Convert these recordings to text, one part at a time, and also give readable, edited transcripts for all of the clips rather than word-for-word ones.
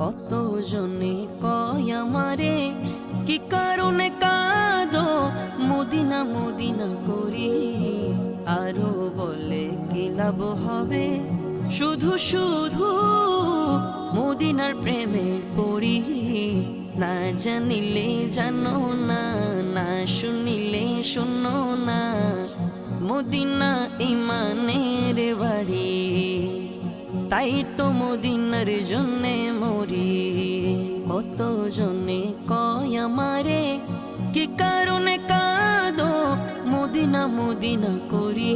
কত জনে কয় আমারে কি কারণে কাঁদো মদিনা মদিনা করি, আরো বলে কি লাভ হবে শুধু শুধু মদিনার প্রেমে পড়ি। না জানিলে জানো না, না শুনিলে শোনো না, মদিনা ইমানের বাড়ি, তাই তো মদিনার জন্যে মরি। কত জনে কয় আমারে কি কারণে কাঁদো মদিনা মদিনা করি,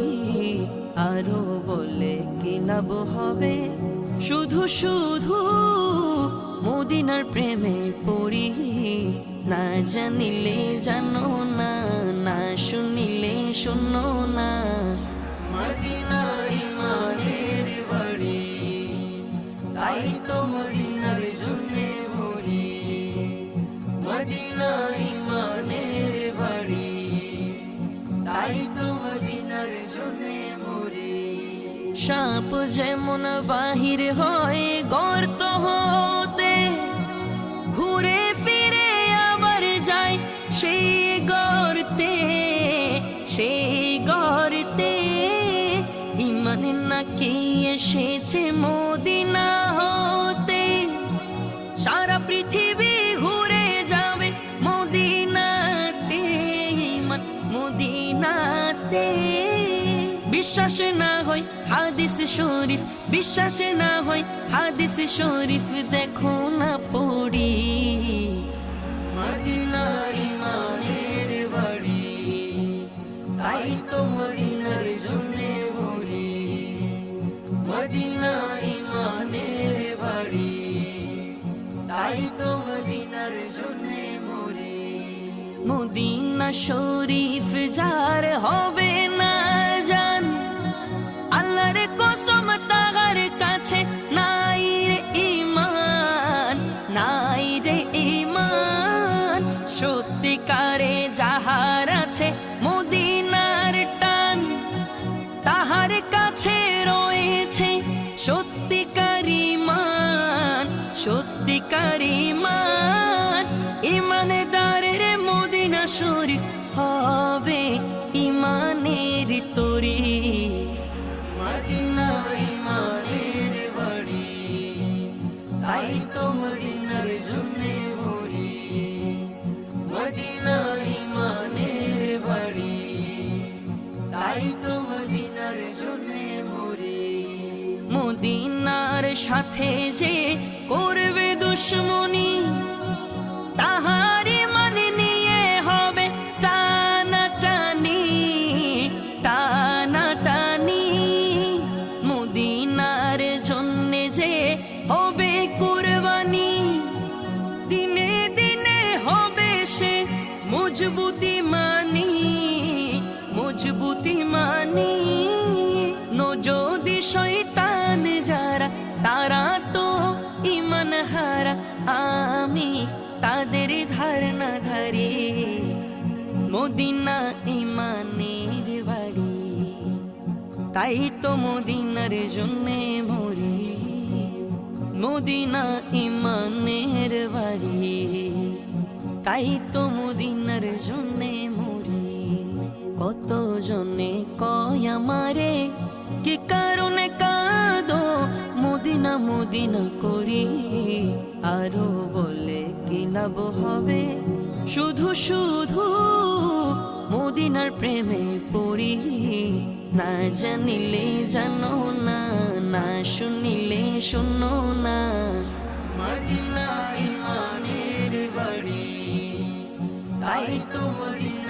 আরো বলে কি লাভ হবে শুধু শুধু মদিনার প্রেমে পড়ি। না জানিলে জানো না, না শুনিলে শোনো না, মদিনা ইমানের বাড়ি, তাই তো মদিনার জন্যে মরি। মদিনা ইমানের বাড়ি, তাই তো মদিনার জন্যে মরি। সাপ যেমন বাহির হয় গর্ত হতে, ঘুরে ফিরে আবার যায় সেই গর্তে, সেই গর্তে ইমান নাকি এসেছে মদিনা হতে। সারা পৃথিবী ঘুরে যাবে মদিনাতে, ইমান মদিনাতে। বিশ্বাস না হয় হাদিস শরীফ, বিশ্বাস না হয় হাদিস শরীফ দেখো না পড়ি। মদিনা ইমানের বাড়ি, তাই তো মদিনার জন্যে মরি। মদিনা ইমানের বাড়ি, তাই তো মদিনার জন্যে মরি। মদিনা শরীফ যার হবে না জান, আল্লাহর কসম তাহার কাছে নাই রে ঈমান, নাই রে ঈমান। সত্যিকারে যাহার আছে মদিনার টান, তাহার কাছে রয়েছে সত্যিকার ঈমান, সত্যিকার ঈমান। ঈমানদারের মদিনা শরীফ হবে ঈমানের তরি। মদিনা ইমানের বাড়ি, তাই তো মদিনার জন্যে মরি। মদিনা ইমানের বাড়ি, তাই তো মদিনার জন্যে মরি। মদিনার সাথে যে করবে দুশ্মনী, তাহার ঈমান নিয়ে হবে টানাটানি, টানাটানি। মদিনার জন্যে যে হবে কুরবানি, দিনে দিনে হবে সে মজবুতি মানি, মজবুতি মানি। যদি শয়তান যারা, তারা তো ঈমান হারা, আমি তাদের ধারণা ধারি। মদিনা ইমানের বাড়ি, তাই তো মদিনার জন্যে মরি। মদিনা ইমানের বাড়ি, তাই তো মদিনার জন্যে মরি। কত জনে কয় আমারে কি কারণে কাঁদো মদিনা মদিনা করি, আরো বলে কি লাভ হবে শুধু শুধু মদিনার প্রেমে পড়ি। না জানিলে জানো না, না শুনিলে শোনো না, মদিনা ইমানের বাড়ি, তাই তো মদিনা